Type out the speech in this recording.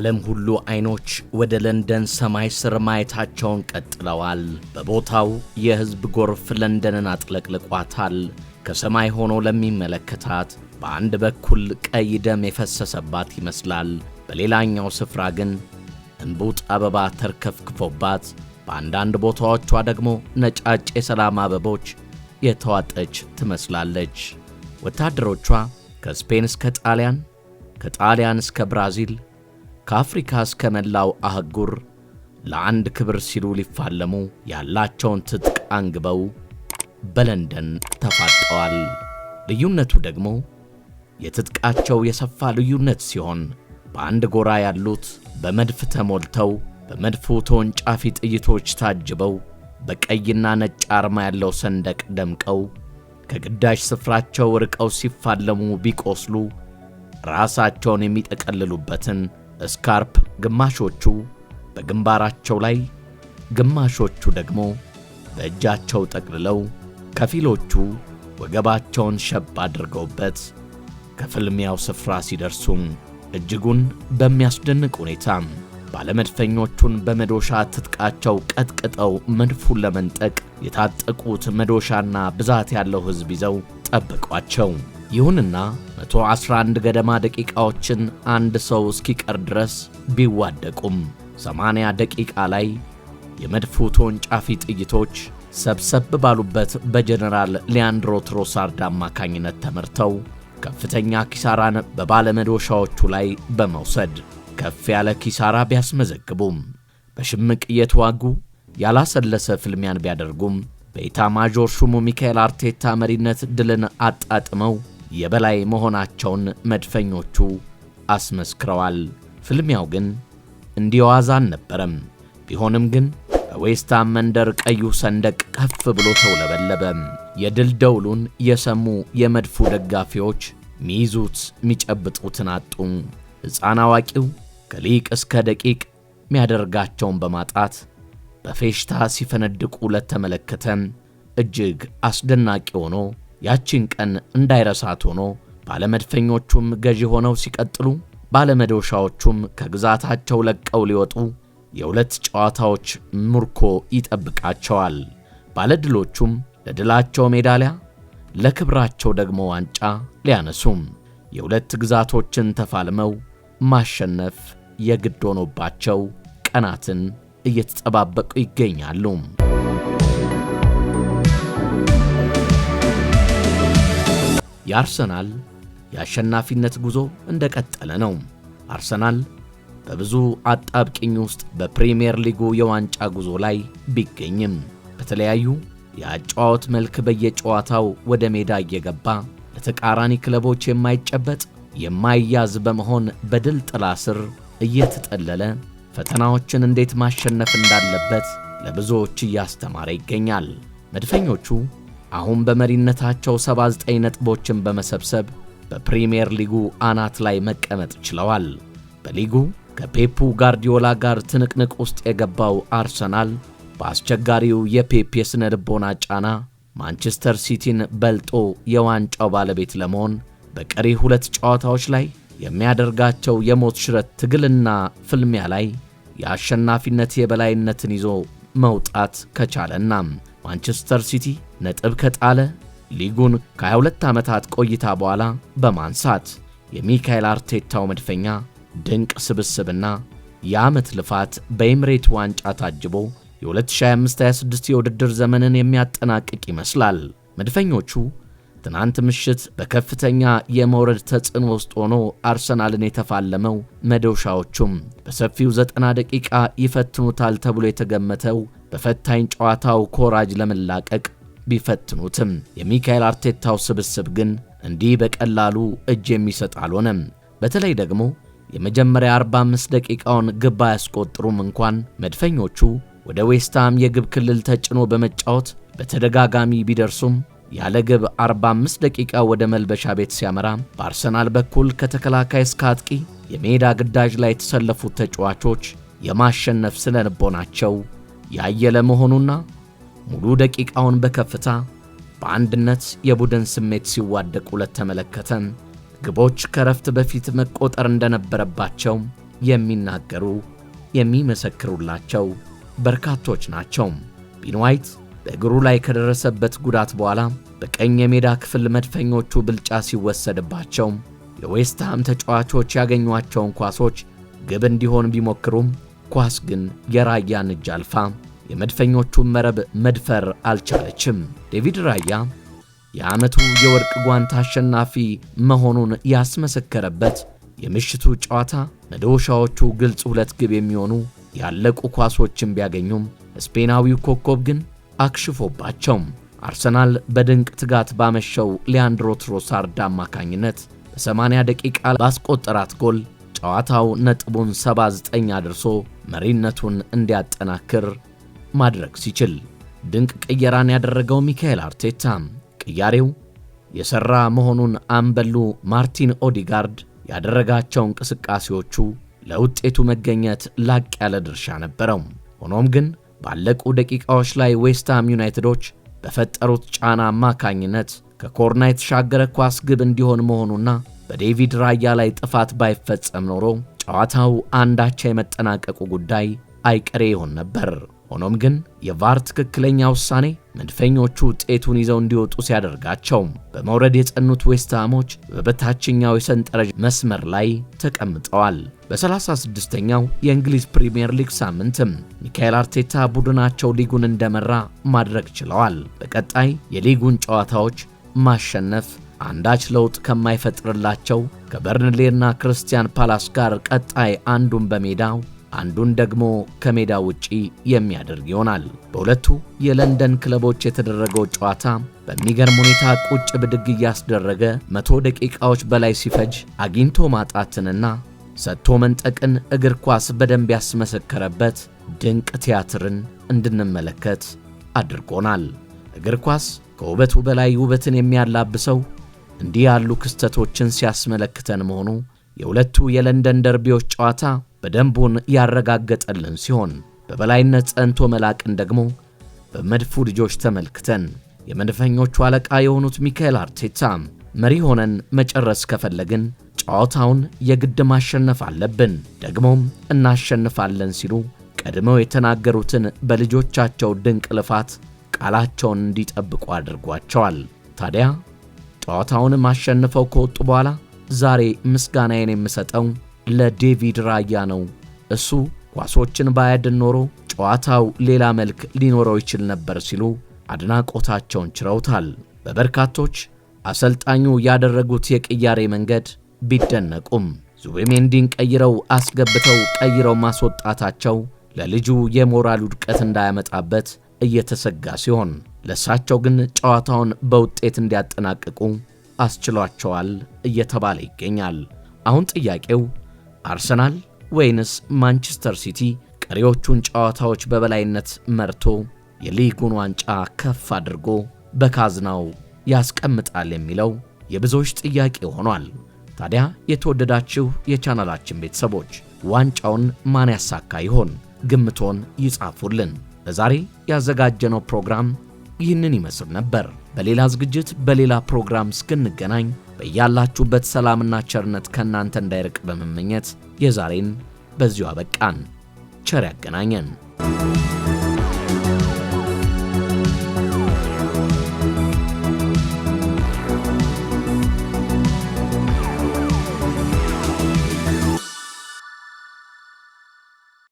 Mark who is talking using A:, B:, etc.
A: የዓለም ሁሉ አይኖች ወደ ለንደን ሰማይ ስር ማየታቸውን ቀጥለዋል። በቦታው የህዝብ ጎርፍ ለንደንን አጥለቅልቋታል። ከሰማይ ሆኖ ለሚመለከታት በአንድ በኩል ቀይ ደም የፈሰሰባት ይመስላል። በሌላኛው ስፍራ ግን እንቡጥ አበባ ተርከፍክፎባት፣ በአንዳንድ ቦታዎቿ ደግሞ ነጫጭ የሰላም አበቦች የተዋጠች ትመስላለች። ወታደሮቿ ከስፔን እስከ ጣሊያን፣ ከጣሊያን እስከ ብራዚል፣ ከአፍሪካ እስከ መላው አህጉር ለአንድ ክብር ሲሉ ሊፋለሙ ያላቸውን ትጥቅ አንግበው በለንደን ተፋጠዋል። ልዩነቱ ደግሞ የትጥቃቸው የሰፋ ልዩነት ሲሆን በአንድ ጎራ ያሉት በመድፍ ተሞልተው በመድፉ ተወንጫፊ ጥይቶች ታጅበው በቀይና ነጭ አርማ ያለው ሰንደቅ ደምቀው ከግዳጅ ስፍራቸው ርቀው ሲፋለሙ ቢቆስሉ ራሳቸውን የሚጠቀልሉበትን ስካርፕ ግማሾቹ በግንባራቸው ላይ፣ ግማሾቹ ደግሞ በእጃቸው ጠቅልለው፣ ከፊሎቹ ወገባቸውን ሸብ አድርገውበት ከፍልሚያው ስፍራ ሲደርሱ እጅጉን በሚያስደንቅ ሁኔታ ባለመድፈኞቹን በመዶሻ ትጥቃቸው ቀጥቅጠው መድፉን ለመንጠቅ የታጠቁት መዶሻና ብዛት ያለው ሕዝብ ይዘው ጠብቋቸው። ይሁንና 111 ገደማ ደቂቃዎችን አንድ ሰው እስኪቀር ድረስ ቢዋደቁም 80 ደቂቃ ላይ የመድፉ ተወንጫፊ ጥይቶች ሰብሰብ ባሉበት በጀነራል ሊያንድሮ ትሮሳርድ አማካኝነት ተመርተው ከፍተኛ ኪሳራን በባለመዶሻዎቹ ላይ በመውሰድ ከፍ ያለ ኪሳራ ቢያስመዘግቡም በሽምቅ እየተዋጉ ያላሰለሰ ፍልሚያን ቢያደርጉም በኢታማዦር ሹሙ ሚካኤል አርቴታ መሪነት ድልን አጣጥመው የበላይ መሆናቸውን መድፈኞቹ አስመስክረዋል። ፍልሚያው ግን እንዲዋዛ አልነበረም። ቢሆንም ግን በዌስትሃም መንደር ቀዩ ሰንደቅ ከፍ ብሎ ተውለበለበ። የድል ደውሉን የሰሙ የመድፉ ደጋፊዎች ሚይዙት ሚጨብጡትን አጡ። ሕፃን አዋቂው ከሊቅ እስከ ደቂቅ ሚያደርጋቸውን በማጣት በፌሽታ ሲፈነድቁ ለተመለከተ እጅግ አስደናቂ ሆኖ ያቺን ቀን እንዳይረሳት ሆኖ ባለመድፈኞቹም ገዢ ሆነው ሲቀጥሉ፣ ባለመዶሻዎቹም ከግዛታቸው ለቀው ሊወጡ የሁለት ጨዋታዎች ምርኮ ይጠብቃቸዋል። ባለድሎቹም ለድላቸው ሜዳሊያ፣ ለክብራቸው ደግሞ ዋንጫ ሊያነሱም የሁለት ግዛቶችን ተፋልመው ማሸነፍ የግድ ሆኖባቸው ቀናትን እየተጠባበቁ ይገኛሉ። የአርሰናል የአሸናፊነት ጉዞ እንደቀጠለ ነው። አርሰናል በብዙ አጣብቂኝ ውስጥ በፕሪሚየር ሊጉ የዋንጫ ጉዞ ላይ ቢገኝም በተለያዩ የአጨዋወት መልክ በየጨዋታው ወደ ሜዳ እየገባ ለተቃራኒ ክለቦች የማይጨበጥ የማይያዝ በመሆን በድል ጥላ ስር እየተጠለለ ፈተናዎችን እንዴት ማሸነፍ እንዳለበት ለብዙዎች እያስተማረ ይገኛል። መድፈኞቹ አሁን በመሪነታቸው 79 ነጥቦችን በመሰብሰብ በፕሪሚየር ሊጉ አናት ላይ መቀመጥ ችለዋል። በሊጉ ከፔፑ ጋርዲዮላ ጋር ትንቅንቅ ውስጥ የገባው አርሰናል በአስቸጋሪው የፔፕ የስነ ልቦና ጫና ማንቸስተር ሲቲን በልጦ የዋንጫው ባለቤት ለመሆን በቀሪ 2 ጨዋታዎች ላይ የሚያደርጋቸው የሞት ሽረት ትግልና ፍልሚያ ላይ የአሸናፊነት የበላይነትን ይዞ መውጣት ከቻለና ማንቸስተር ሲቲ ነጥብ ከጣለ ሊጉን ከ22 ዓመታት ቆይታ በኋላ በማንሳት የሚካኤል አርቴታው መድፈኛ ድንቅ ስብስብና የዓመት ልፋት በኤምሬት ዋንጫ ታጅቦ የ2025-26 የውድድር ዘመንን የሚያጠናቅቅ ይመስላል። መድፈኞቹ ትናንት ምሽት በከፍተኛ የመውረድ ተጽዕኖ ውስጥ ሆኖ አርሰናልን የተፋለመው መዶሻዎቹም በሰፊው 90 ደቂቃ ይፈትኑታል ተብሎ የተገመተው በፈታኝ ጨዋታው ኮራጅ ለመላቀቅ ቢፈትኑትም የሚካኤል አርቴታው ስብስብ ግን እንዲህ በቀላሉ እጅ የሚሰጥ አልሆነም። በተለይ ደግሞ የመጀመሪያ 45 ደቂቃውን ግብ አያስቆጥሩም እንኳን መድፈኞቹ ወደ ዌስትሃም የግብ ክልል ተጭኖ በመጫወት በተደጋጋሚ ቢደርሱም ያለ ግብ 45 ደቂቃ ወደ መልበሻ ቤት ሲያመራ በአርሰናል በኩል ከተከላካይ እስከ አጥቂ የሜዳ ግዳጅ ላይ የተሰለፉት ተጫዋቾች የማሸነፍ ስለልቦናቸው ያየለ መሆኑና ሙሉ ደቂቃውን በከፍታ በአንድነት የቡድን ስሜት ሲዋደቁ ለተመለከተ ግቦች ከረፍት በፊት መቆጠር እንደነበረባቸው የሚናገሩ የሚመሰክሩላቸው በርካቶች ናቸው። ቤን ዋይት በእግሩ ላይ ከደረሰበት ጉዳት በኋላ በቀኝ የሜዳ ክፍል መድፈኞቹ ብልጫ ሲወሰድባቸው የዌስትሃም ተጫዋቾች ያገኟቸውን ኳሶች ግብ እንዲሆን ቢሞክሩም ኳስ ግን የራያን እጅ አልፋ የመድፈኞቹን መረብ መድፈር አልቻለችም። ዴቪድ ራያ የዓመቱ የወርቅ ጓንት አሸናፊ መሆኑን ያስመሰከረበት የምሽቱ ጨዋታ መዶሻዎቹ ግልጽ 2 ግብ የሚሆኑ ያለቁ ኳሶችን ቢያገኙም ስፔናዊው ኮከብ ግን አክሽፎባቸው አርሰናል በድንቅ ትጋት ባመሸው ሊያንድሮ ትሮሳርድ አማካኝነት በ80 ደቂቃ ባስቆጠራት ጎል ጨዋታው ነጥቡን 79 አድርሶ መሪነቱን እንዲያጠናክር ማድረግ ሲችል ድንቅ ቅየራን ያደረገው ሚካኤል አርቴታ ቅያሬው የሰራ መሆኑን አምበሉ ማርቲን ኦዲጋርድ ያደረጋቸው እንቅስቃሴዎቹ ለውጤቱ መገኘት ላቅ ያለ ድርሻ ነበረው። ሆኖም ግን ባለቁ ደቂቃዎች ላይ ዌስትሃም ዩናይትዶች በፈጠሩት ጫና አማካኝነት ከኮርና የተሻገረ ኳስ ግብ እንዲሆን መሆኑና በዴቪድ ራያ ላይ ጥፋት ባይፈጸም ኖሮ ጨዋታው አንዳቻ የመጠናቀቁ ጉዳይ አይቀሬ ይሆን ነበር። ሆኖም ግን የቫር ትክክለኛ ውሳኔ መድፈኞቹ ውጤቱን ይዘው እንዲወጡ ሲያደርጋቸው በመውረድ የጸኑት ዌስትሃሞች በበታችኛው የሰንጠረዥ መስመር ላይ ተቀምጠዋል። በ36ኛው የእንግሊዝ ፕሪሚየር ሊግ ሳምንትም ሚካኤል አርቴታ ቡድናቸው ሊጉን እንደመራ ማድረግ ችለዋል። በቀጣይ የሊጉን ጨዋታዎች ማሸነፍ አንዳች ለውጥ ከማይፈጥርላቸው ከበርንሌና ክርስቲያን ፓላስ ጋር ቀጣይ አንዱን በሜዳው አንዱን ደግሞ ከሜዳ ውጪ የሚያደርግ ይሆናል። በሁለቱ የለንደን ክለቦች የተደረገው ጨዋታ በሚገርም ሁኔታ ቁጭ ብድግ እያስደረገ 100 ደቂቃዎች በላይ ሲፈጅ አግኝቶ ማጣትንና ሰጥቶ መንጠቅን እግር ኳስ በደንብ ያስመሰከረበት ድንቅ ቲያትርን እንድንመለከት አድርጎናል። እግር ኳስ ከውበቱ በላይ ውበትን የሚያላብሰው እንዲህ ያሉ ክስተቶችን ሲያስመለክተን መሆኑ የሁለቱ የለንደን ደርቢዎች ጨዋታ በደንቡን ያረጋገጠልን ሲሆን በበላይነት ጸንቶ መላቅን ደግሞ በመድፉ ልጆች ተመልክተን የመድፈኞቹ አለቃ የሆኑት ሚካኤል አርቴታ መሪ ሆነን መጨረስ ከፈለግን ጨዋታውን የግድ ማሸነፍ አለብን፣ ደግሞም እናሸንፋለን ሲሉ ቀድመው የተናገሩትን በልጆቻቸው ድንቅ ልፋት ቃላቸውን እንዲጠብቁ አድርጓቸዋል። ታዲያ ጨዋታውን ማሸነፈው ከወጡ በኋላ ዛሬ ምስጋናዬን የምሰጠው ለዴቪድ ራያ ነው። እሱ ኳሶችን ባያድን ኖሮ ጨዋታው ሌላ መልክ ሊኖረው ይችል ነበር ሲሉ አድናቆታቸውን ችረውታል። በበርካቶች አሰልጣኙ ያደረጉት የቅያሬ መንገድ ቢደነቁም ዙቤሜንዲን አስገብተው ቀይረው ማስወጣታቸው ለልጁ የሞራል ውድቀት እንዳያመጣበት እየተሰጋ ሲሆን ለሳቸው ግን ጨዋታውን በውጤት እንዲያጠናቅቁ አስችሏቸዋል እየተባለ ይገኛል። አሁን ጥያቄው አርሰናል ወይንስ ማንቸስተር ሲቲ ቀሪዎቹን ጨዋታዎች በበላይነት መርቶ የሊጉን ዋንጫ ከፍ አድርጎ በካዝናው ያስቀምጣል የሚለው የብዙዎች ጥያቄ ሆኗል። ታዲያ የተወደዳችሁ የቻናላችን ቤተሰቦች ዋንጫውን ማን ያሳካ ይሆን? ግምቶን ይጻፉልን። ለዛሬ ያዘጋጀነው ፕሮግራም ይህንን ይመስል ነበር። በሌላ ዝግጅት በሌላ ፕሮግራም እስክንገናኝ በያላችሁበት ሰላምና ቸርነት ከናንተ እንዳይርቅ በመመኘት የዛሬን በዚሁ አበቃን። ቸር ያገናኘን።